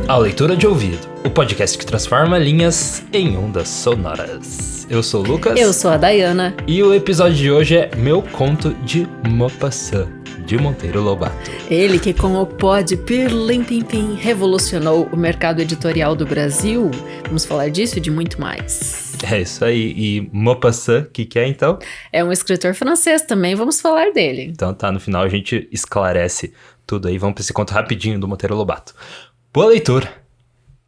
A Leitura de Ouvido, o podcast que transforma linhas em ondas sonoras. Eu sou o Lucas. Eu sou a Dayana. E o episódio de hoje é Meu Conto de Maupassant, de Monteiro Lobato. Ele que com o Pod Pirlim Pim Pim revolucionou o mercado editorial do Brasil. Vamos falar disso e de muito mais. É isso aí. E Maupassant, o que é então? É um escritor francês também, vamos falar dele. Então tá, no final a gente esclarece tudo aí. Vamos pra esse conto rapidinho do Monteiro Lobato. Boa leitura!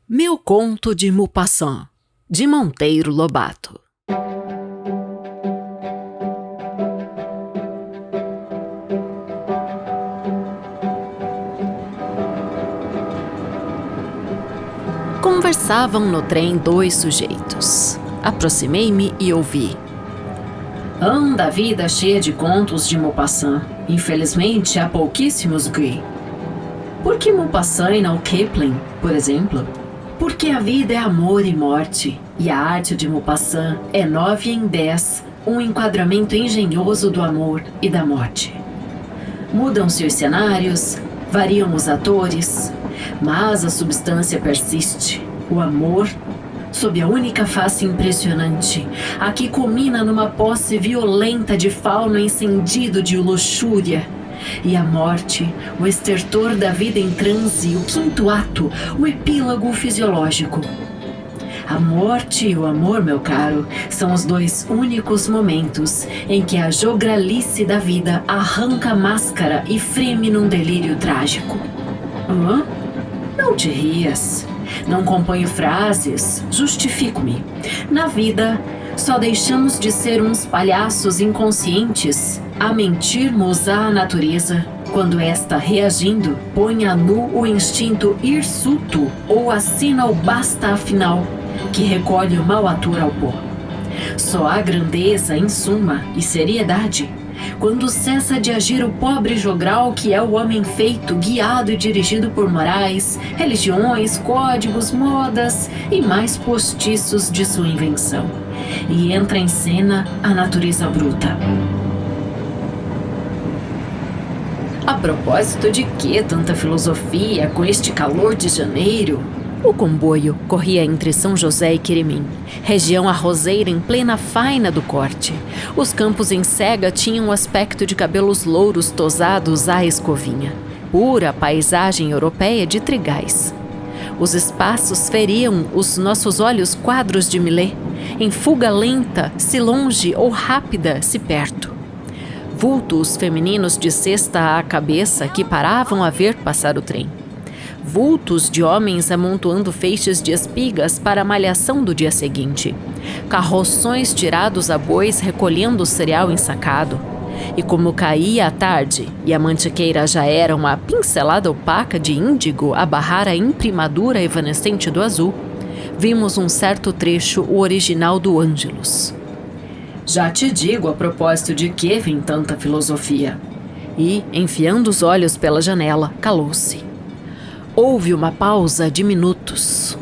Meu Conto de Maupassant, de Monteiro Lobato. Conversavam no trem dois sujeitos. Aproximei-me e ouvi. Anda a vida cheia de contos de Maupassant. Infelizmente, há pouquíssimos gris. Por que Maupassant e não Kipling, por exemplo? Porque a vida é amor e morte, e a arte de Maupassant é 9 em 10, um enquadramento engenhoso do amor e da morte. Mudam-se os cenários, variam os atores, mas a substância persiste, o amor, sob a única face impressionante, a que culmina numa posse violenta de fauno encendido de luxúria, e a morte, o estertor da vida em transe, o quinto ato, o epílogo fisiológico. A morte e o amor, meu caro, são os dois únicos momentos em que a jogralice da vida arranca a máscara e freme num delírio trágico. Hã? Não te rias. Não componho frases, justifico-me. Na vida, só deixamos de ser uns palhaços inconscientes a mentirmos à natureza quando esta, reagindo, põe a nu o instinto hirsuto ou assina o basta afinal, que recolhe o mau ator ao pó. Só há grandeza, em suma, e seriedade quando cessa de agir o pobre jogral que é o homem feito, guiado e dirigido por morais, religiões, códigos, modas e mais postiços de sua invenção, e entra em cena a natureza bruta. A propósito de que tanta filosofia com este calor de janeiro? O comboio corria entre São José e Queremim, região arrozeira em plena faina do corte. Os campos em cega tinham o aspecto de cabelos louros tosados à escovinha, pura paisagem europeia de trigais. Os espaços feriam os nossos olhos quadros de Millet, em fuga lenta, se longe ou rápida, se perto. Vultos femininos de cesta à cabeça que paravam a ver passar o trem. Vultos de homens amontoando feixes de espigas para a malhação do dia seguinte. Carroções tirados a bois recolhendo o cereal ensacado. E como caía a tarde e a mantiqueira já era uma pincelada opaca de índigo a barrar a imprimadura evanescente do azul, vimos um certo trecho o original do Ângelus. Já te digo a propósito de que vem tanta filosofia. E, enfiando os olhos pela janela, calou-se. Houve uma pausa de minutos.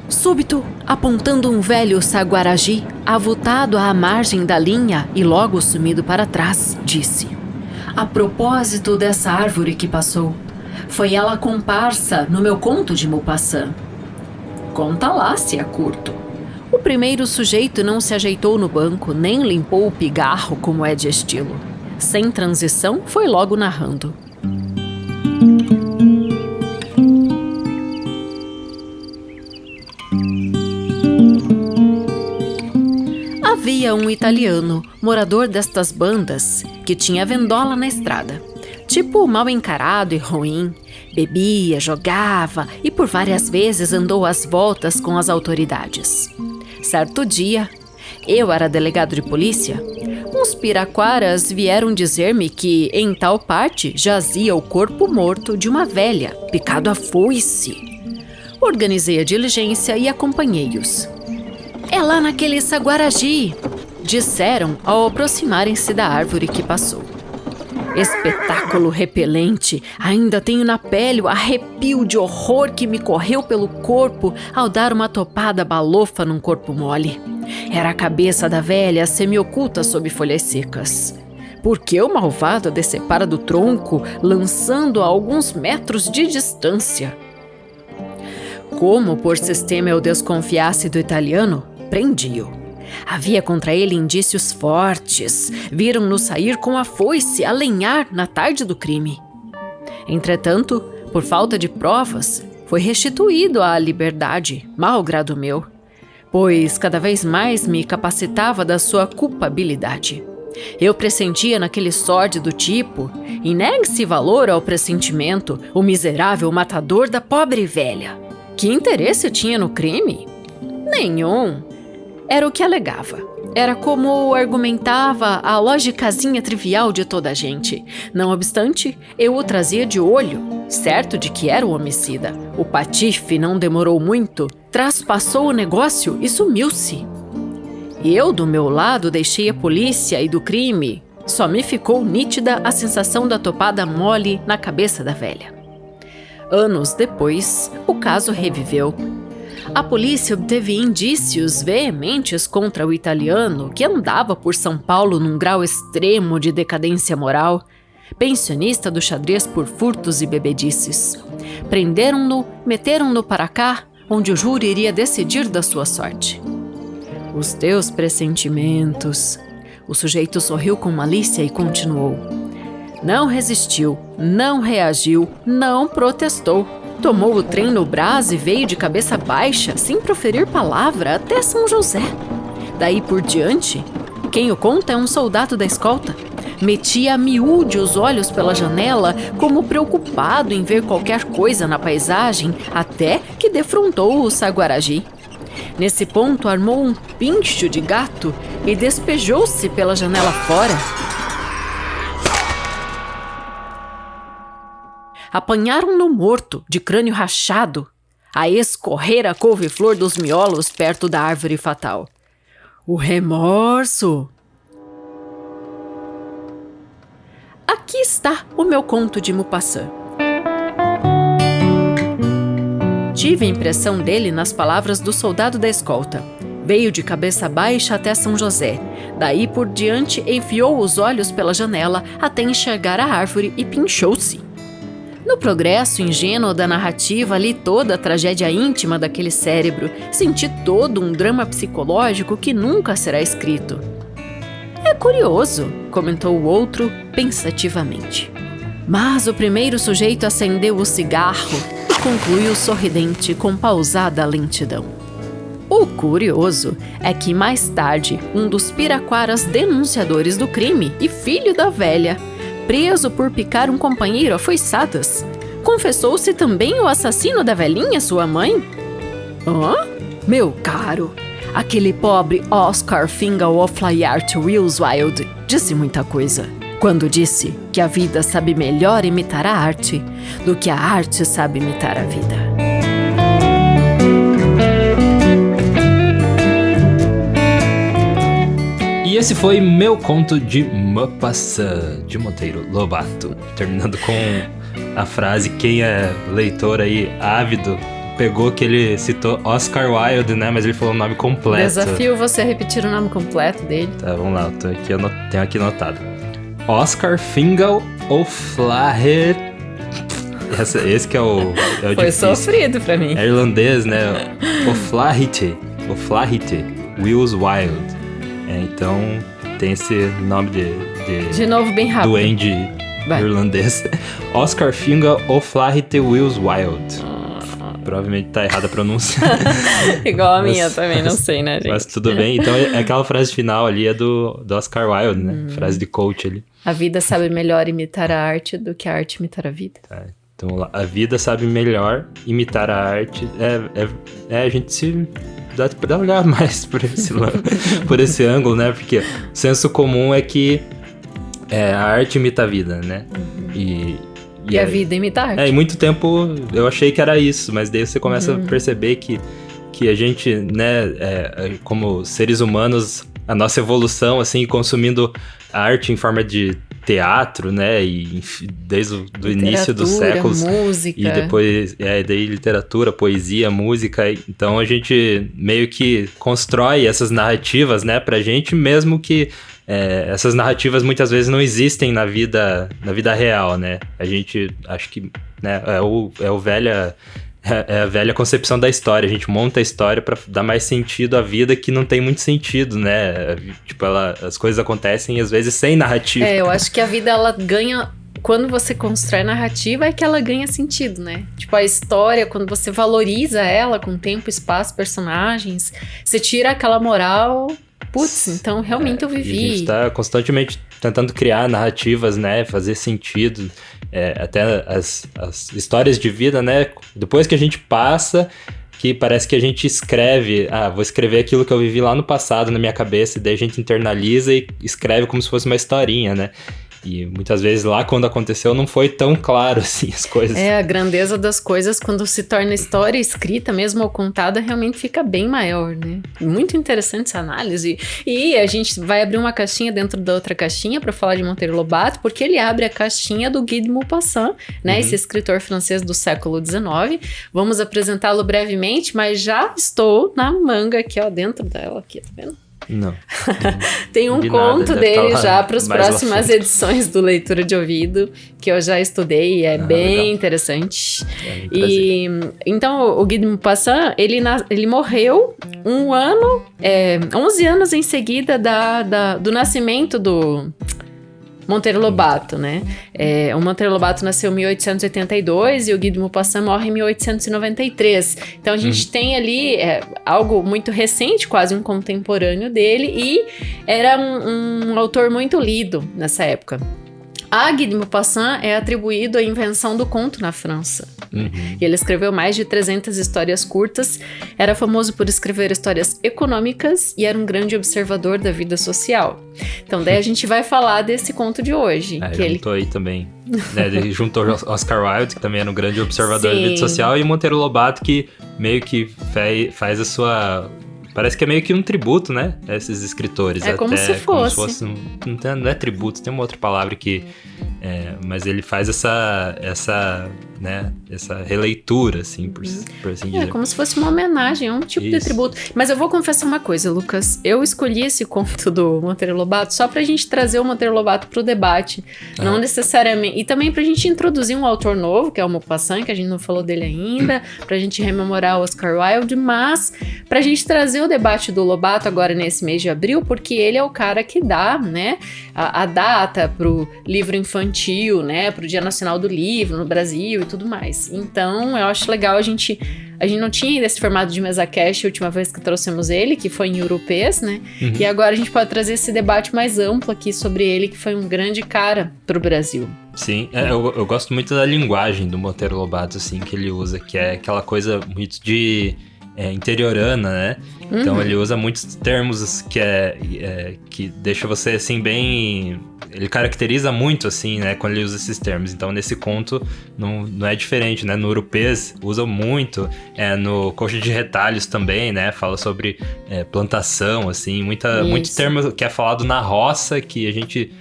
Súbito, apontando um velho saguaragi, avultado à margem da linha e logo sumido para trás, disse: a propósito dessa árvore que passou, foi ela comparsa no meu conto de Maupassant. Conta lá se é curto. O primeiro sujeito não se ajeitou no banco, nem limpou o pigarro como é de estilo. Sem transição, foi logo narrando. Havia um italiano, morador destas bandas, que tinha vendola na estrada. Tipo mal encarado e ruim. Bebia, jogava e por várias vezes andou às voltas com as autoridades. Certo dia, eu era delegado de polícia, uns piraquaras vieram dizer-me que em tal parte jazia o corpo morto de uma velha, picado a foice. Organizei a diligência e acompanhei-os. É lá naquele saguaragi, disseram ao aproximarem-se da árvore que passou. Espetáculo repelente, ainda tenho na pele o arrepio de horror que me correu pelo corpo ao dar uma topada balofa num corpo mole. Era a cabeça da velha semi-oculta sob folhas secas. Porque o malvado a decepara do tronco, lançando a alguns metros de distância. como por sistema eu desconfiasse do italiano, prendi-o. Havia contra ele indícios fortes. Viram-no sair com a foice a lenhar na tarde do crime. Entretanto, por falta de provas, foi restituído à liberdade, malgrado meu, pois cada vez mais me capacitava da sua culpabilidade. Eu pressentia naquele sórdido tipo, e negue-se valor ao pressentimento, o miserável matador da pobre velha. Que interesse tinha no crime? Nenhum. Era o que alegava. Era como argumentava a logicazinha trivial de toda a gente. Não obstante, eu o trazia de olho, certo de que era o homicida. O patife não demorou muito, traspassou o negócio e sumiu-se. Eu, do meu lado, deixei a polícia e do crime. Só me ficou nítida a sensação da topada mole na cabeça da velha. Anos depois, o caso reviveu. A polícia obteve indícios veementes contra o italiano que andava por São Paulo num grau extremo de decadência moral, pensionista do xadrez por furtos e bebedices. Prenderam-no, meteram-no para cá, onde o júri iria decidir da sua sorte. Os teus pressentimentos. O sujeito sorriu com malícia e continuou. Não resistiu, não reagiu, não protestou. Tomou o trem no brás e veio de cabeça baixa, sem proferir palavra, até São José. Daí por diante, quem o conta é um soldado da escolta. Metia a miúde os olhos pela janela, como preocupado em ver qualquer coisa na paisagem, até que defrontou o Saguaragi. Nesse ponto, armou um pincho de gato e despejou-se pela janela fora. Apanharam-no morto, de crânio rachado, a escorrer a couve-flor dos miolos perto da árvore fatal. O remorso! Aqui está o meu conto de Maupassant. Tive a impressão dele nas palavras do soldado da escolta. Veio de cabeça baixa até São José. Daí por diante enfiou os olhos pela janela até enxergar a árvore e pinchou-se. No progresso ingênuo da narrativa, li toda a tragédia íntima daquele cérebro, senti todo um drama psicológico que nunca será escrito. É curioso, comentou o outro pensativamente. Mas o primeiro sujeito acendeu o cigarro e concluiu sorridente com pausada lentidão. O curioso é que mais tarde, um dos piraquaras denunciadores do crime e filho da velha, preso por picar um companheiro a foiçadas, confessou-se também o assassino da velhinha, sua mãe? Hã? Meu caro, aquele pobre Oscar Fingal Flayard Wilswild disse muita coisa, quando disse que a vida sabe melhor imitar a arte do que a arte sabe imitar a vida. E esse foi meu conto de Maupassant, de Monteiro Lobato. Terminando com a frase, quem é leitor aí ávido, pegou que ele citou Oscar Wilde, né? Mas ele falou o nome completo. Desafio você a repetir o nome completo dele. Tá, vamos lá, tenho aqui anotado. Oscar Fingal O'Flaherty. Esse que é o Foi difícil. Sofrido pra mim. É irlandês, né? O'Flaherty Wilswild. Então tem esse nome de novo, bem rápido. Duende irlandês. Oscar Fingal O'Flaherty Wilswild. Provavelmente tá errada a pronúncia. Igual a minha também, não sei, né, gente? Mas tudo bem. Então aquela frase final ali é do Oscar Wilde, né? Frase de coach ali. A vida sabe melhor imitar a arte do que a arte imitar a vida. Tá, então vamos lá. A vida sabe melhor imitar a arte. A gente se... Dá pra olhar mais por esse ângulo, né? Porque o senso comum é que a arte imita a vida, né? E a vida imita a arte. E muito tempo eu achei que era isso, mas daí você começa a perceber que a gente, né, como seres humanos, a nossa evolução, assim, consumindo a arte em forma de teatro, né, e desde o início dos séculos, música, e depois daí literatura, poesia, música, então a gente meio que constrói essas narrativas, né, pra gente, mesmo que essas narrativas muitas vezes não existem na vida real, né, a gente, acho que, né, é o velha É a velha concepção da história. A gente monta a história pra dar mais sentido à vida que não tem muito sentido, né? Tipo, as coisas acontecem às vezes sem narrativa. Eu acho que a vida, ela ganha... Quando você constrói narrativa, é que ela ganha sentido, né? Tipo, a história, quando você valoriza ela com tempo, espaço, personagens, você tira aquela moral... Putz, então realmente eu vivi. E a gente tá constantemente tentando criar narrativas, né? Fazer sentido. Até as histórias de vida, né? Depois que a gente passa, que parece que a gente escreve. Vou escrever aquilo que eu vivi lá no passado na minha cabeça. E daí a gente internaliza e escreve como se fosse uma historinha, né? E muitas vezes lá, quando aconteceu, não foi tão claro, assim, as coisas. A grandeza das coisas, quando se torna história escrita mesmo ou contada, realmente fica bem maior, né? Muito interessante essa análise. E a gente vai abrir uma caixinha dentro da outra caixinha para falar de Monteiro Lobato, porque ele abre a caixinha do Guy de Maupassant, né? Esse escritor francês do século XIX. Vamos apresentá-lo brevemente, mas já estou na manga aqui, ó, dentro dela, aqui, tá vendo? Não. Tem um conto dele já para as próximas edições do Leitura de Ouvido, que eu já estudei e é bem legal. Interessante. E então o Guy de Maupassant, ele morreu 11 anos em seguida do nascimento do Monteiro Lobato, né? O Monteiro Lobato nasceu em 1882 e o Guy de Maupassant morre em 1893. Então a gente tem ali algo muito recente, quase um contemporâneo dele, e era um autor muito lido nessa época. A Guy de Maupassant é atribuído à invenção do conto na França. E ele escreveu mais de 300 histórias curtas, era famoso por escrever histórias econômicas e era um grande observador da vida social. Então daí a gente vai falar desse conto de hoje. Juntou aí também, né? Ele juntou Oscar Wilde, que também era um grande observador da vida social, e Monteiro Lobato, que meio que faz a sua... Parece que é meio que um tributo, né? A esses escritores. Como se fosse. Não é tributo, tem uma outra palavra que... mas ele faz essa releitura, assim, por assim dizer. Como se fosse uma homenagem, um tipo de tributo. Mas eu vou confessar uma coisa, Lucas. Eu escolhi esse conto do Monteiro Lobato só pra gente trazer o Monteiro Lobato pro debate. Não necessariamente... E também pra gente introduzir um autor novo, que é o Maupassant, que a gente não falou dele ainda. Pra gente rememorar o Oscar Wilde. Mas pra gente trazer o debate do Lobato agora nesse mês de abril, porque ele é o cara que dá, né, a data pro livro infantil, né, pro Dia Nacional do Livro no Brasil e tudo mais. Então, eu acho legal a gente não tinha ainda esse formato de mesa cast a última vez que trouxemos ele, que foi em Europês, né, e agora a gente pode trazer esse debate mais amplo aqui sobre ele, que foi um grande cara pro Brasil. Sim, eu gosto muito da linguagem do Monteiro Lobato, assim, que ele usa, que é aquela coisa muito de... interiorana, né? Então ele usa muitos termos que deixa você, assim, bem... Ele caracteriza muito, assim, né? Quando ele usa esses termos. Então, nesse conto, não é diferente, né? No Europês, usa muito. No Coxa de Retalhos também, né? Fala sobre plantação, assim. Muito termo que é falado na roça, que a gente...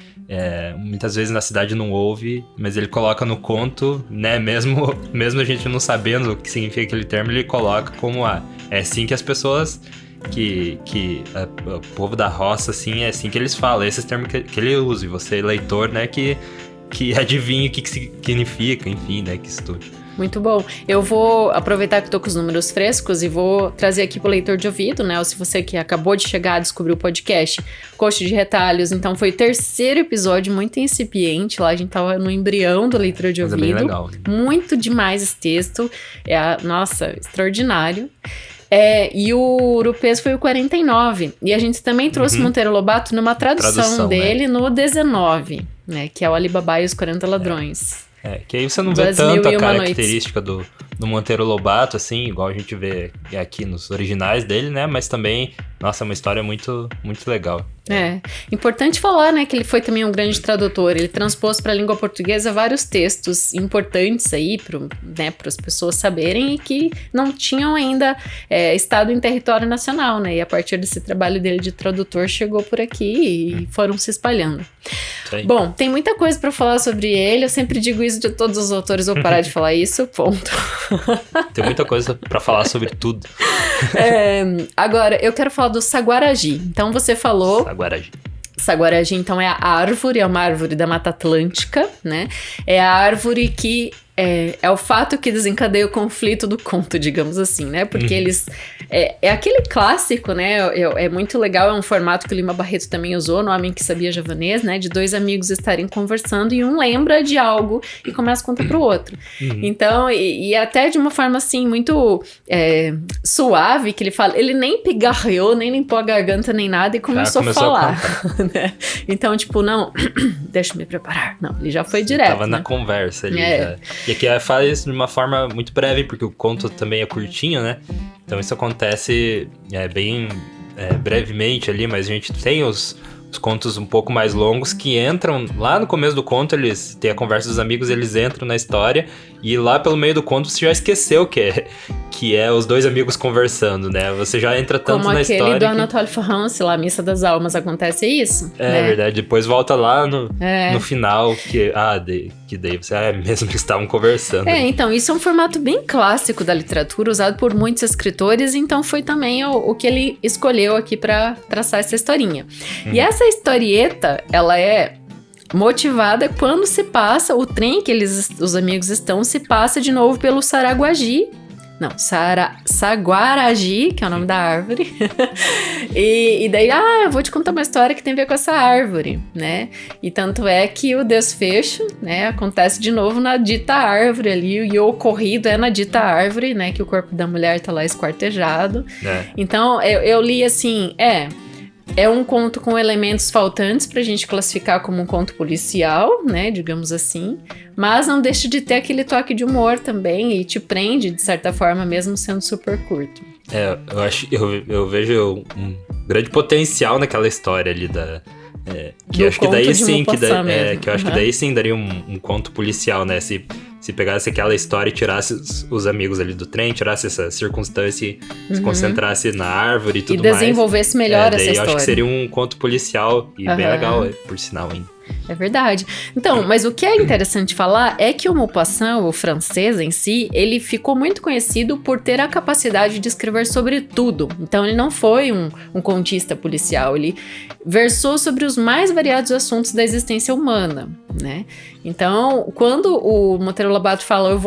muitas vezes na cidade não ouve, mas ele coloca no conto, né? Mesmo a gente não sabendo o que significa aquele termo, ele coloca como é assim que as pessoas o povo da roça, assim, é assim que eles falam, esses termos que ele usa, e você, leitor, né, que adivinha o que significa, enfim, né, que estude. Muito bom. Eu vou aproveitar que estou com os números frescos e vou trazer aqui para o leitor de ouvido, né? Ou se você que acabou de chegar a descobrir o podcast, Coxa de Retalhos. Então foi o 3º episódio, muito incipiente. Lá a gente tava no embrião do leitor de ouvido. Mas é bem legal. Muito demais esse texto. Nossa, extraordinário. E o Europês foi o 49. E a gente também trouxe Monteiro Lobato numa tradução dele, né? No 19, né? Que é o Alibaba e os 40 Ladrões. Que aí você não vê tanto a característica do Monteiro Lobato, assim, igual a gente vê aqui nos originais dele, né? Mas também, nossa, é uma história muito, muito legal. Importante falar, né, que ele foi também um grande tradutor. Ele transpôs para a língua portuguesa vários textos importantes aí, para as pessoas saberem e que não tinham ainda estado em território nacional, né? E a partir desse trabalho dele de tradutor, chegou por aqui e foram se espalhando. Sim. Bom, tem muita coisa para falar sobre ele. Eu sempre digo isso de todos os autores, vou parar de falar isso, ponto. Tem muita coisa para falar sobre tudo. Agora, eu quero falar do Saguaragi. Então, você falou... Saguaragi, então, é uma árvore da Mata Atlântica, né? É a árvore que É o fato que desencadeia o conflito do conto, digamos assim, né? Porque eles... É aquele clássico, né? É muito legal, é um formato que o Lima Barreto também usou no Homem que Sabia Javanês, né? De dois amigos estarem conversando e um lembra de algo e começa a contar pro outro. Então, e até de uma forma, assim, muito suave, que ele fala... Ele nem pigarreou, nem limpou a garganta, nem nada e começou a falar. Né? Então, tipo, não... Deixa eu me preparar. Não, ele já foi direto. Tava na conversa ali, já. E aqui faz isso de uma forma muito breve, porque o conto também é curtinho, né? Então isso acontece bem brevemente ali, mas a gente tem os contos um pouco mais longos que entram lá no começo do conto, eles têm a conversa dos amigos, eles entram na história e lá pelo meio do conto você já esqueceu que é os dois amigos conversando, né? Você já entra tanto na história. Como aquele do Anatole France, lá, Missa das Almas, acontece isso? É verdade, depois volta lá no final, que daí você mesmo que estavam conversando. Então, isso é um formato bem clássico da literatura, usado por muitos escritores, então foi também o que ele escolheu aqui para traçar essa historinha. E essa historieta, ela é motivada quando se passa, o trem que os amigos estão, se passa de novo pelo Saraguagi. Não, Saguaragi, que é o nome da árvore. e daí, eu vou te contar uma história que tem a ver com essa árvore, né? E tanto é que o desfecho, né, acontece de novo na dita árvore ali, e o ocorrido é na dita árvore, né, que o corpo da mulher tá lá esquartejado. Então, eu li assim, é um conto com elementos faltantes pra gente classificar como um conto policial, né, digamos assim, mas não deixa de ter aquele toque de humor também e te prende, de certa forma, mesmo sendo super curto. Eu vejo um grande potencial naquela história ali que acho que daí sim, que eu acho que daí sim daria um conto policial, né, se pegasse aquela história e tirasse os amigos ali do trem, tirasse essa circunstância e se concentrasse na árvore e tudo mais. E desenvolvesse melhor essa história. Eu acho que seria um conto policial e bem legal, por sinal ainda. É verdade. Então, mas o que é interessante falar é que o Maupassant, o francês em si, ele ficou muito conhecido por ter a capacidade de escrever sobre tudo. Então, ele não foi um contista policial, ele versou sobre os mais variados assuntos da existência humana, né? Então, quando o Monteiro Lobato fala,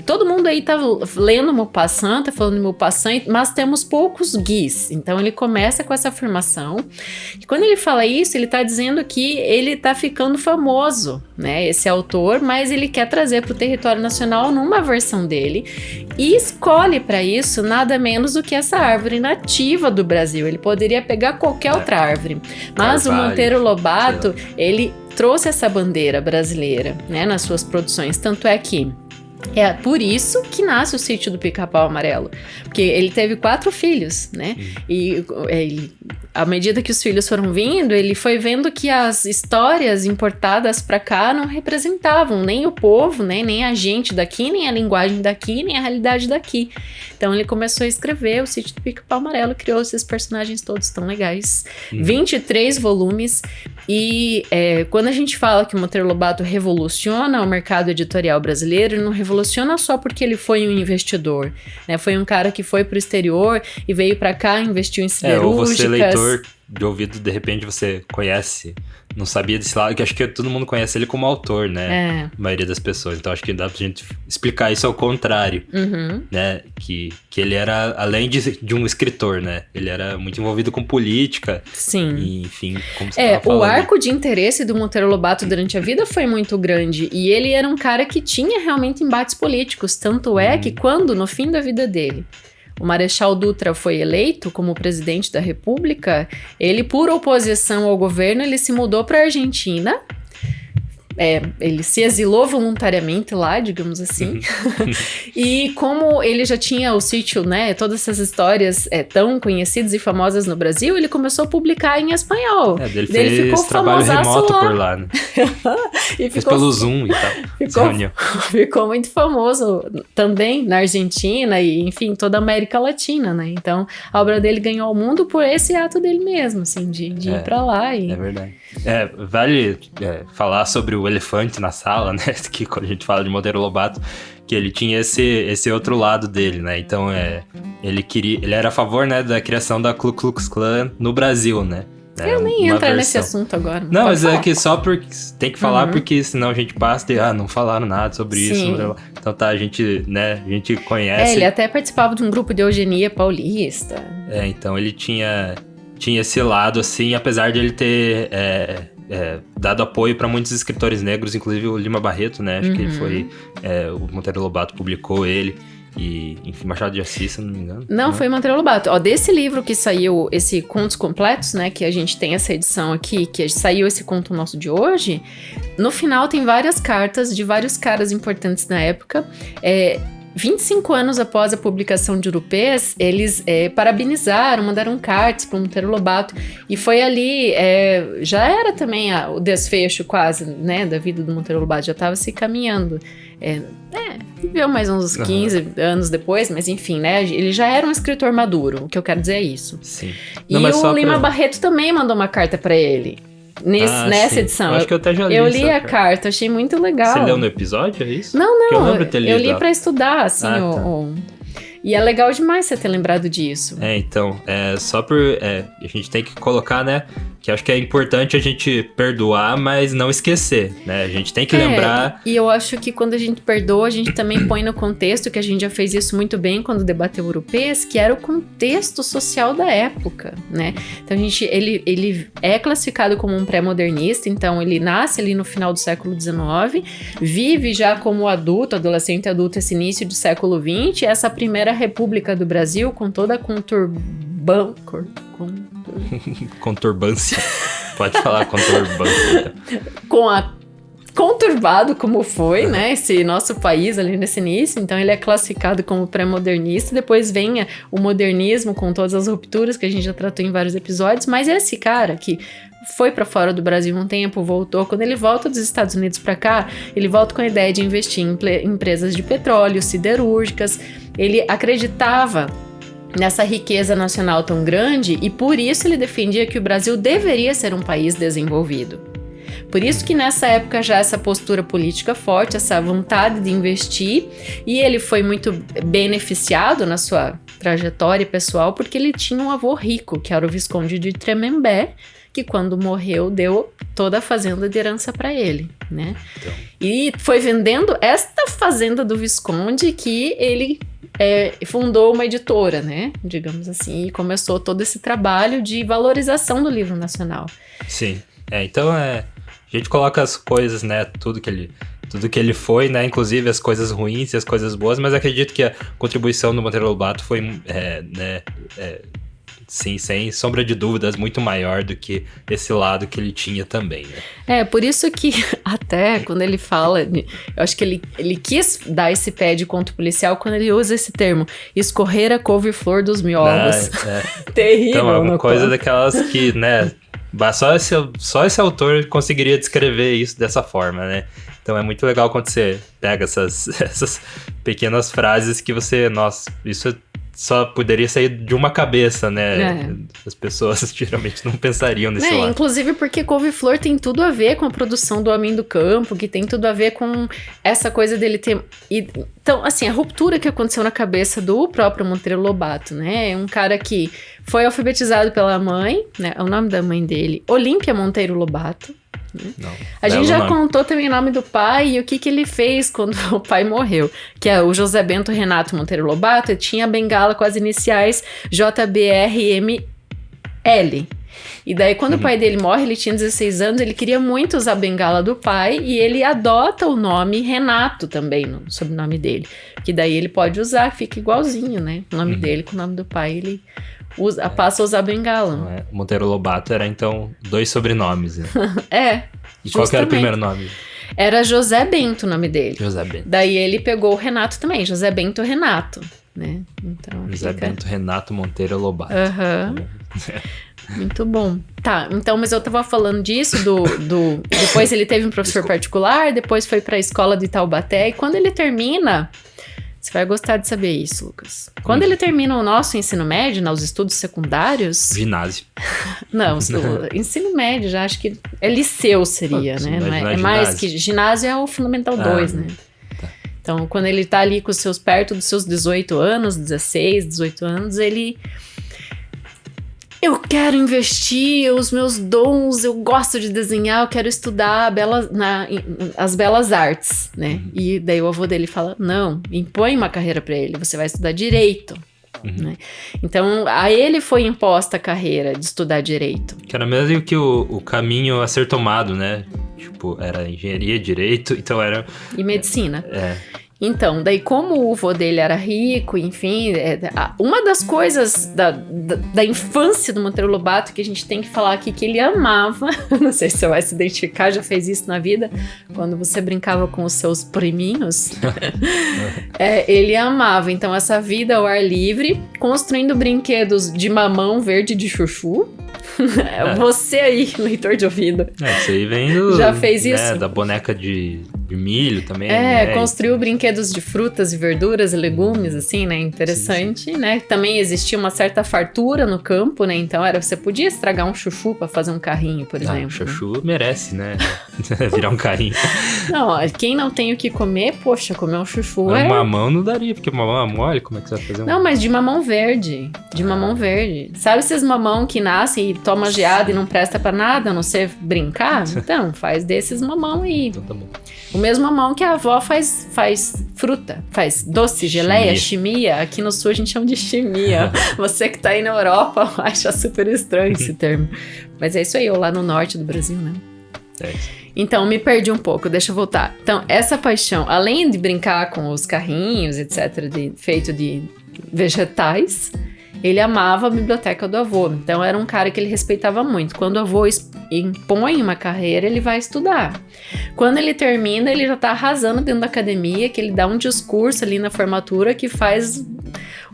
todo mundo aí tá lendo Maupassant, tá falando de Maupassant, mas temos poucos guis. Então, ele começa com essa afirmação. E quando ele fala isso, ele tá dizendo que ele tá ficando famoso, né? Esse autor, mas ele quer trazer para o território nacional numa versão dele e escolhe para isso nada menos do que essa árvore nativa do Brasil. Ele poderia pegar qualquer outra árvore, mas o Monteiro Lobato, ele trouxe essa bandeira brasileira, né, nas suas produções, tanto é que é por isso que nasce o Sítio do Pica-Pau Amarelo, porque ele teve 4 filhos, né, e à medida que os filhos foram vindo, ele foi vendo que as histórias importadas para cá não representavam nem o povo, né, nem a gente daqui, nem a linguagem daqui, nem a realidade daqui. Então ele começou a escrever o Sítio do Pica-Pau Amarelo, criou esses personagens todos tão legais. 23 volumes. E quando a gente fala que o Monteiro Lobato revoluciona o mercado editorial brasileiro, ele não revoluciona só porque ele foi um investidor, né? Foi um cara que foi pro exterior e veio para cá, investiu em siderúrgicas. Ou você, leitor de ouvido, de repente você conhece, não sabia desse lado, que acho que todo mundo conhece ele como autor, né? A maioria das pessoas. Então acho que dá pra gente explicar isso ao contrário, né? Que ele era, além de um escritor, né? Ele era muito envolvido com política. Sim. E, enfim, como você tava falando. O arco de interesse do Monteiro Lobato durante a vida foi muito grande. E ele era um cara que tinha realmente embates políticos. Tanto é que quando, no fim da vida dele, o Marechal Dutra foi eleito como presidente da República, ele, por oposição ao governo, ele se mudou para a Argentina. Ele se exilou voluntariamente lá, digamos assim. E como ele já tinha o sítio, né, todas essas histórias tão conhecidas e famosas no Brasil, ele começou a publicar em espanhol. Ele fez trabalho remoto lá por lá, né? E fez pelo Zoom e tal. Ficou muito famoso também na Argentina e, enfim, toda a América Latina, né? Então, a obra dele ganhou o mundo por esse ato dele mesmo, assim, de ir pra lá. É verdade. Vale falar sobre o elefante na sala, né? Que quando a gente fala de Monteiro Lobato, que ele tinha esse outro lado dele, né? Então, ele era a favor, né, da criação da Ku Klux Klan no Brasil, né? Eu nem entrar nesse assunto agora. Não, mas falar. É que só porque tem que falar, porque senão a gente passa de, não falaram nada sobre isso. Então tá, a gente conhece. Ele até participava de um grupo de eugenia paulista. Então ele tinha esse lado, assim, apesar de ele ter dado apoio para muitos escritores negros, inclusive o Lima Barreto, né? Acho que ele foi... o Monteiro Lobato publicou ele. E, enfim, Machado de Assis, se não me engano. Não, foi Monteiro Lobato. Desse livro que saiu, esse Contos Completos, né, que a gente tem essa edição aqui, que saiu esse conto nosso de hoje, no final tem várias cartas de vários caras importantes na época. 25 anos após a publicação de Urupês, eles parabenizaram, mandaram cartas para o Monteiro Lobato, e foi ali, já era também o desfecho quase, né, da vida do Monteiro Lobato, já estava se caminhando. Viveu mais uns 15 anos depois, mas enfim, né? Ele já era um escritor maduro, o que eu quero dizer é isso. Sim. E o Lima Barreto também mandou uma carta pra ele. Nessa edição. Eu acho que eu até já li. Eu li a carta, achei muito legal. Você leu no episódio, é isso? Não. Eu lembro de ter lido. Eu li pra estudar, assim, E é legal demais você ter lembrado disso. Então, só por... a gente tem que colocar, né? Que acho que é importante a gente perdoar, mas não esquecer, né? A gente tem que lembrar... E eu acho que quando a gente perdoa, a gente também põe no contexto, que a gente já fez isso muito bem quando debateu o Urupês, que era o contexto social da época, né? Então, ele é classificado como um pré-modernista, então ele nasce ali no final do século XIX, vive já como adolescente adulto, esse início do século XX, essa primeira república do Brasil, com toda a conturbância. Pode falar conturbância. Conturbado como foi, né, esse nosso país ali nesse início. Então ele é classificado como pré-modernista, depois vem o modernismo com todas as rupturas que a gente já tratou em vários episódios, mas esse cara que foi para fora do Brasil um tempo, voltou. Quando ele volta dos Estados Unidos para cá, ele volta com a ideia de investir em empresas de petróleo, siderúrgicas. Ele acreditava nessa riqueza nacional tão grande e por isso ele defendia que o Brasil deveria ser um país desenvolvido. Por isso que nessa época já essa postura política forte, essa vontade de investir, e ele foi muito beneficiado na sua trajetória pessoal porque ele tinha um avô rico, que era o Visconde de Tremembé, que quando morreu deu toda a fazenda de herança para ele, né? Então. E foi vendendo esta fazenda do Visconde que ele fundou uma editora, né? Digamos assim, e começou todo esse trabalho de valorização do livro nacional. Sim, então a gente coloca as coisas, né? Tudo que ele foi, né? Inclusive as coisas ruins e as coisas boas, mas acredito que a contribuição do Monteiro Lobato foi, sim, sem sombra de dúvidas, muito maior do que esse lado que ele tinha também, né? Por isso que até quando ele fala, eu acho que ele quis dar esse pé de conto policial quando ele usa esse termo, escorrer a couve-flor dos miolhos. Terrível. Então é uma coisa daquelas que, né, só esse autor conseguiria descrever isso dessa forma, né? Então é muito legal quando você pega essas pequenas frases que você, nossa, isso só poderia sair de uma cabeça, né? As pessoas geralmente não pensariam nesse lado. Inclusive porque couve-flor tem tudo a ver com a produção do homem do campo, que tem tudo a ver com essa coisa dele ter... Então, assim, a ruptura que aconteceu na cabeça do próprio Monteiro Lobato, né? É um cara que foi alfabetizado pela mãe, né? É o nome da mãe dele, Olímpia Monteiro Lobato. Não, a gente já contou também o nome do pai e o que ele fez quando o pai morreu, que é o José Bento Renato Monteiro Lobato. Tinha a bengala com as iniciais JBRML. E daí quando o pai dele morre, ele tinha 16 anos, ele queria muito usar a bengala do pai e ele adota o nome Renato também, no sobrenome dele, que daí ele pode usar, fica igualzinho, né, o nome dele com o nome do pai, ele passa a usar a bengala. Monteiro Lobato era, então, 2 sobrenomes, né? E qual que era o primeiro nome? Era José Bento o nome dele. José Bento. Daí ele pegou o Renato também, José Bento Renato, né? Então, José Bento Renato Monteiro Lobato. Muito bom. Tá, então, mas eu tava falando disso, depois ele teve um professor particular, depois foi pra escola de Taubaté, e quando ele termina... Você vai gostar de saber isso, Lucas. Quando ele termina o nosso ensino médio, os estudos secundários... Ginásio. Não, ensino médio já acho que liceu seria, né? É mais que... Ginásio é o Fundamental 2, né? Tá. Então, quando ele tá ali com perto dos seus 18 anos, 16, 18 anos, ele eu quero investir os meus dons, eu gosto de desenhar, eu quero estudar as belas artes, né? E daí o avô dele fala, não, impõe uma carreira para ele, você vai estudar direito. Né? Então, a ele foi imposta a carreira de estudar direito. Que era mesmo que o caminho a ser tomado, né? Tipo, era engenharia, direito, então era... E medicina. Então, daí como o vô dele era rico, enfim, uma das coisas da infância do Monteiro Lobato que a gente tem que falar aqui, que ele amava, não sei se você vai se identificar, já fez isso na vida, quando você brincava com os seus priminhos, ele amava, então, essa vida ao ar livre, construindo brinquedos de mamão verde de chuchu. Você aí, leitor de ouvido. Isso aí vem do... Já fez isso? Da boneca de milho também. Construiu brinquedos de frutas e verduras e legumes, assim, né? Interessante, sim. Né? Também existia uma certa fartura no campo, né? Então, você podia estragar um chuchu pra fazer um carrinho, por exemplo. O chuchu merece, né? Virar um carrinho. Não, quem não tem o que comer, poxa, comer um chuchu mamão não daria, porque mamão é mole, como é que você vai fazer Não, mas de mamão verde. De mamão verde. Sabe esses mamão que nascem e toma geada e não presta pra nada, a não ser brincar? Então, faz desses mamão aí. Então tá bom. O mesmo mamão que a avó faz fruta, faz doce, geleia, chimia. Aqui no sul a gente chama de chimia. Você que tá aí na Europa vai achar super estranho esse termo. Mas é isso aí, ou lá no norte do Brasil, né? Então, me perdi um pouco, deixa eu voltar. Então, essa paixão, além de brincar com os carrinhos, etc., feito de vegetais, ele amava a biblioteca do avô. Então, era um cara que ele respeitava muito. Quando o avô impõe uma carreira, ele vai estudar. Quando ele termina, ele já tá arrasando dentro da academia, que ele dá um discurso ali na formatura que faz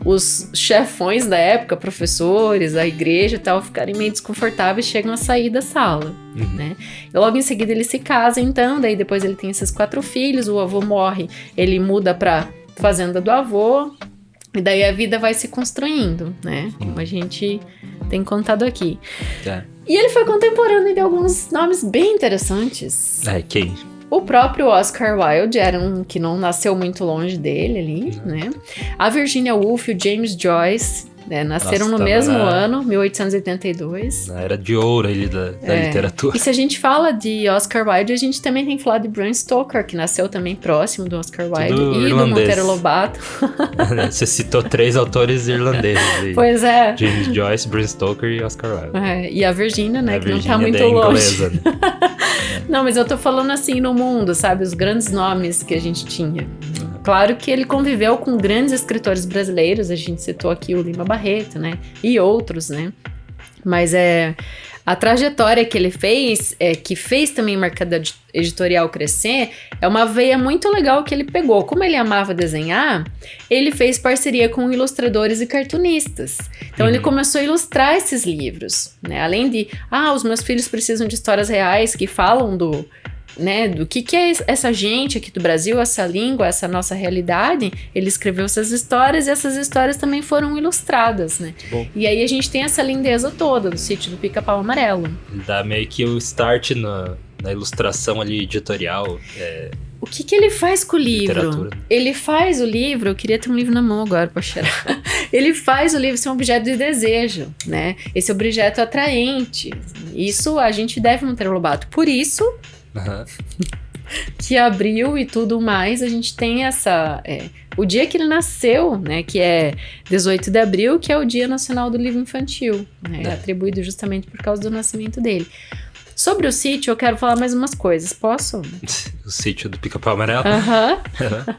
os chefões da época, professores, a igreja e tal, ficarem meio desconfortáveis e chegam a sair da sala, né? E logo em seguida ele se casa, então, daí depois ele tem esses 4 filhos, o avô morre, ele muda pra fazenda do avô, e daí a vida vai se construindo, né? Como a gente tem contado aqui. E ele foi contemporâneo de alguns nomes bem interessantes. Quem? O próprio Oscar Wilde era um que não nasceu muito longe dele ali, né? A Virginia Woolf e o James Joyce, né, nasceram no mesmo ano, 1882. Na era de ouro ali da literatura. E se a gente fala de Oscar Wilde, a gente também tem que falar de Bram Stoker, que nasceu também próximo do Oscar Wilde e do Monteiro Lobato. Você citou 3 autores irlandeses aí. Pois é. James Joyce, Bram Stoker e Oscar Wilde. E a Virginia, né, que não tá muito longe. Inglesa, né? Não, mas eu tô falando assim no mundo, sabe? Os grandes nomes que a gente tinha. Claro que ele conviveu com grandes escritores brasileiros, a gente citou aqui o Lima Barreto, né? E outros, né? Mas a trajetória que ele fez, que fez também o mercado editorial crescer, é uma veia muito legal que ele pegou. Como ele amava desenhar, ele fez parceria com ilustradores e cartunistas. Então ele começou a ilustrar esses livros, né? Além de, os meus filhos precisam de histórias reais que falam do que é essa gente aqui do Brasil, essa língua, essa nossa realidade. Ele escreveu essas histórias e essas histórias também foram ilustradas, né? Bom. E aí a gente tem essa lindeza toda do Sítio do Pica-Pau Amarelo. Dá meio que o start na ilustração ali editorial. O que ele faz com o livro? Literatura. Ele faz o livro, eu queria ter um livro na mão agora pra cheirar. Ele faz o livro ser um objeto de desejo, né? Esse objeto atraente. Isso a gente deve Monteiro Lobato. Por isso... que abril e tudo mais, a gente tem o dia que ele nasceu, né, que é 18 de abril, que é o Dia Nacional do Livro Infantil, né, atribuído justamente por causa do nascimento dele. Sobre o sítio, eu quero falar mais umas coisas, posso? O Sítio do Pica-Pau Amarelo?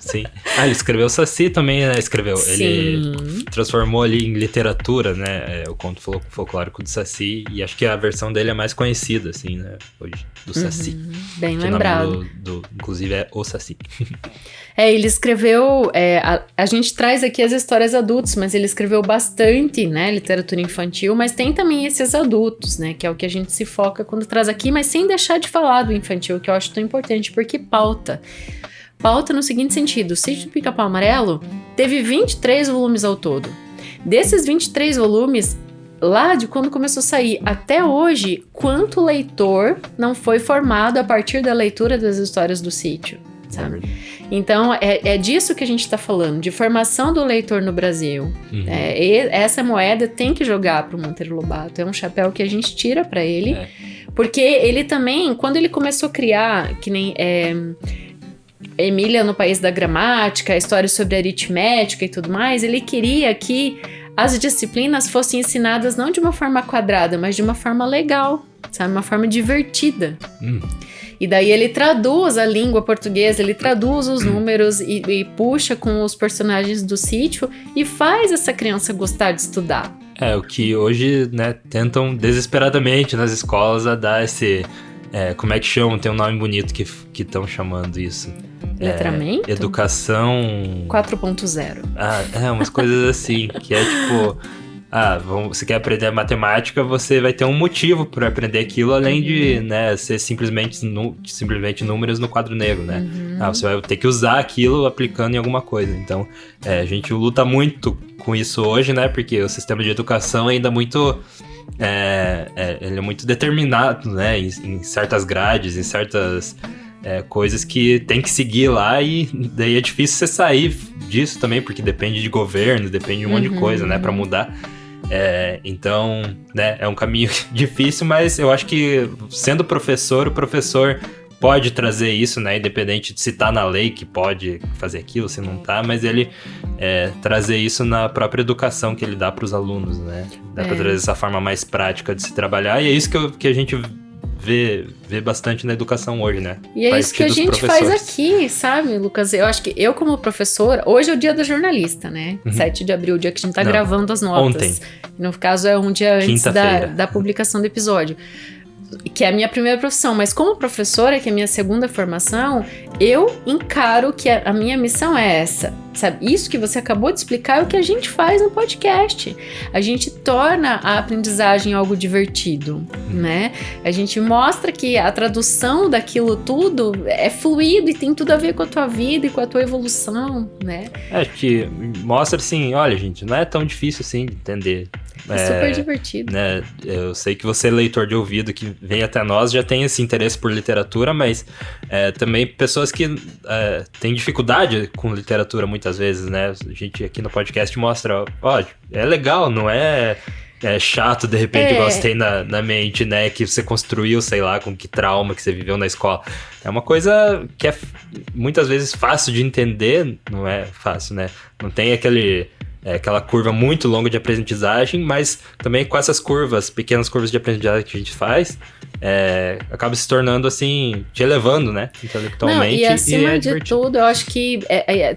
Sim. Ele escreveu o Saci também, né? Sim. Ele transformou ali em literatura, né? O conto folclórico do Saci. E acho que a versão dele é mais conhecida, assim, né? Hoje, do Saci. Bem lembrado. O nome inclusive, é O Saci. Ele escreveu... a gente traz aqui as histórias adultas, mas ele escreveu bastante, né? Literatura infantil, mas tem também esses adultos, né? Que é o que a gente se foca quando traz aqui, mas sem deixar de falar do infantil, que eu acho tão importante, porque pauta no seguinte sentido: o Sítio do Pica-Pau Amarelo teve 23 volumes ao todo. Desses 23 volumes, lá de quando começou a sair até hoje, quanto leitor não foi formado a partir da leitura das histórias do sítio, sabe? Então, é disso que a gente está falando, de formação do leitor no Brasil. Essa moeda tem que jogar para o Monteiro Lobato. É um chapéu que a gente tira para ele, porque ele também, quando ele começou a criar, que nem Emília no País da Gramática, a história sobre aritmética e tudo mais, ele queria que as disciplinas fossem ensinadas não de uma forma quadrada, mas de uma forma legal, sabe? Uma forma divertida. E daí ele traduz a língua portuguesa, ele traduz os números e puxa com os personagens do sítio e faz essa criança gostar de estudar. O que hoje, né, tentam desesperadamente nas escolas a dar esse... como é que chamam? Tem um nome bonito que estão chamando isso. Letramento? Educação... 4.0. Umas coisas assim, que é tipo... você quer aprender matemática, você vai ter um motivo para aprender aquilo, além de, né, ser simplesmente números no quadro negro, né? Você vai ter que usar aquilo aplicando em alguma coisa. Então, a gente luta muito com isso hoje, né? Porque o sistema de educação é ainda muito... ele é muito determinado, né? Em certas grades, em certas... coisas que tem que seguir lá, e daí é difícil você sair disso também, porque depende de governo, depende de um monte de coisa, né, pra mudar. Então, né, é um caminho difícil, mas eu acho que sendo professor, o professor pode trazer isso, né, independente de se tá na lei que pode fazer aquilo, se não tá, mas ele trazer isso na própria educação que ele dá pros alunos, né, dá pra trazer essa forma mais prática de se trabalhar, e é isso que a gente vê bastante na educação hoje, né? E é isso que a gente faz aqui, sabe, Lucas? Eu acho que eu, como professora, hoje é o dia do jornalista, né? 7 de abril, o dia que a gente tá gravando as notas. Ontem. No caso, é um dia antes da publicação do episódio. Que é a minha primeira profissão, mas como professora, que é a minha segunda formação, eu encaro que a minha missão é essa, sabe? Isso que você acabou de explicar é o que a gente faz no podcast. A gente torna a aprendizagem algo divertido, né? A gente mostra que a tradução daquilo tudo é fluido e tem tudo a ver com a tua vida e com a tua evolução, né? Que mostra assim, olha, gente, não é tão difícil assim de entender. É super divertido. Né? Eu sei que você, leitor de ouvido, que vem até nós, já tem esse interesse por literatura, mas também pessoas que têm dificuldade com literatura muitas vezes, né? A gente aqui no podcast mostra, é legal, não é chato, de repente, igual você tem na mente, né? Que você construiu, sei lá, com que trauma que você viveu na escola. É uma coisa que é muitas vezes fácil de entender, não é fácil, né? Não tem aquela curva muito longa de aprendizagem, mas também com essas pequenas curvas de aprendizagem que a gente faz, acaba se tornando assim, te elevando, né, intelectualmente. Não, e acima de tudo, eu acho que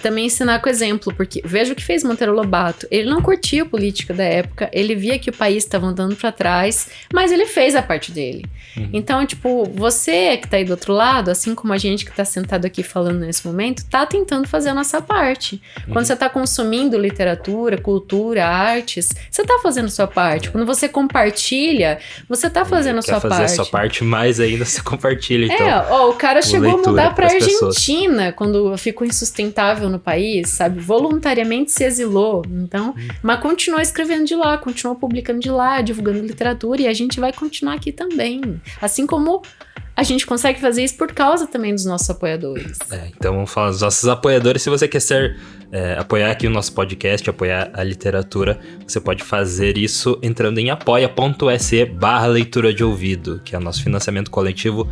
também ensinar com exemplo, porque veja o que fez Monteiro Lobato, ele não curtia a política da época, ele via que o país estava andando para trás, mas ele fez a parte dele. Então, tipo, você que tá aí do outro lado, assim como a gente que tá sentado aqui falando nesse momento, tá tentando fazer a nossa parte. Quando você tá consumindo literatura, cultura, artes, você tá fazendo a sua parte. Quando você compartilha, você tá fazendo a sua parte. Quer fazer a sua parte, mais ainda você compartilha, então. O cara chegou a mudar pra Argentina quando ficou insustentável no país, sabe? Voluntariamente se exilou. Então, mas continuou escrevendo de lá, continuou publicando de lá, divulgando literatura, e a gente vai continuar aqui também. Assim como a gente consegue fazer isso por causa também dos nossos apoiadores. Então vamos falar dos nossos apoiadores. Se você quer apoiar aqui o nosso podcast, apoiar a literatura, você pode fazer isso entrando em apoia.se/leitura de ouvido, que é o nosso financiamento coletivo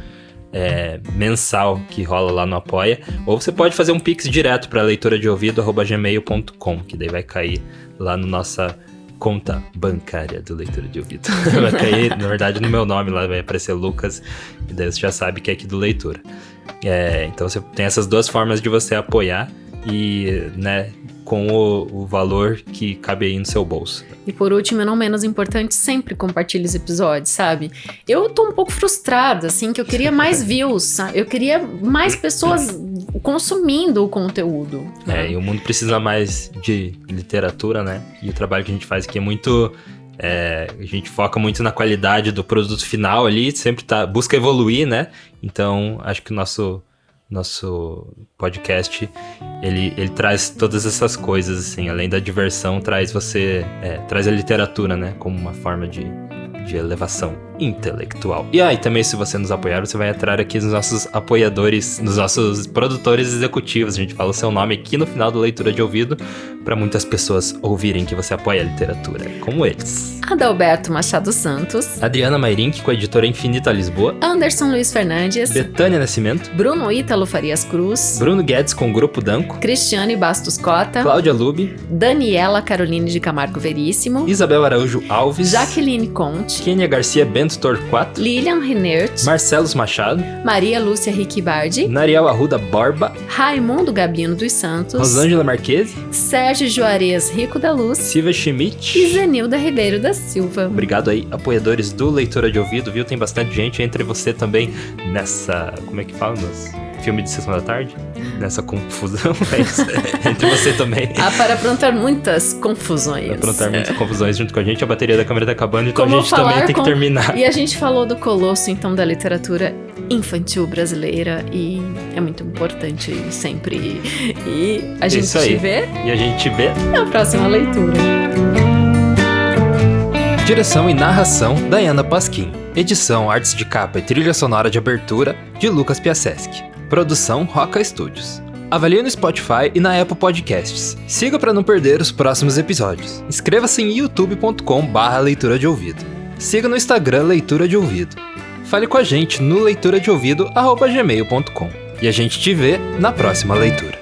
mensal que rola lá no Apoia. Ou você pode fazer um pix direto para leituradeouvido@gmail.com, que daí vai cair lá na nossa conta bancária do Leitura de Ouvido. Vai cair, na verdade, no meu nome lá, vai aparecer Lucas, e daí você já sabe que é aqui do Leitura. Então você tem essas duas formas de você apoiar e, né, com o valor que cabe aí no seu bolso. E por último, e não menos importante, sempre compartilhe os episódios, sabe? Eu tô um pouco frustrada, assim, que eu queria mais views, sabe? Eu queria mais pessoas consumindo o conteúdo. E o mundo precisa mais de literatura, né? E o trabalho que a gente faz aqui é muito... a gente foca muito na qualidade do produto final ali, sempre busca evoluir, né? Então, acho que o nosso podcast, ele traz todas essas coisas, assim, além da diversão, traz a literatura, né, como uma forma de elevação. intelectual. E também se você nos apoiar, você vai entrar aqui nos nossos apoiadores, nos nossos produtores executivos. A gente fala o seu nome aqui no final da leitura de ouvido, para muitas pessoas ouvirem que você apoia a literatura, como eles: Adalberto Machado Santos, Adriana Mairink, com a editora Infinita Lisboa, Anderson Luiz Fernandes, Betânia Nascimento, Bruno Ítalo Farias Cruz, Bruno Guedes com o Grupo Danco, Cristiane Bastos Cota, Cláudia Lube, Daniela Caroline de Camargo Veríssimo, Isabel Araújo Alves, Jaqueline Conte, Kênia Garcia Bento Torquato, Lilian Renert, Marcelos Machado, Maria Lúcia Riquibardi, Nariel Arruda Borba, Raimundo Gabino dos Santos, Rosângela Marquese, Sérgio Juarez Rico da Luz Silvia Schmidt e Zenilda Ribeiro da Silva. Obrigado aí, apoiadores do Leitura de Ouvido, viu? Tem bastante gente, entre você também nessa... Como é que fala? Nos filme de sessão da tarde? Nessa confusão, é isso. Entre você também. Para aprontar muitas confusões. Para aprontar muitas confusões junto com a gente. A bateria da câmera tá acabando, então Como a gente também tem que terminar. E a gente falou do colosso, então, da literatura infantil brasileira, e é muito importante sempre. E a gente te vê. E a gente te vê na próxima leitura. Direção e narração, Dayana Pasquim. Edição, artes de capa e trilha sonora de abertura, de Lucas Piaseschi. Produção, Roca Studios. Avalie no Spotify e na Apple Podcasts. Siga para não perder os próximos episódios. Inscreva-se em youtube.com/leitura de ouvido. Siga no Instagram Leitura de Ouvido. Fale com a gente no leituradeouvido@gmail.com. E a gente te vê na próxima leitura.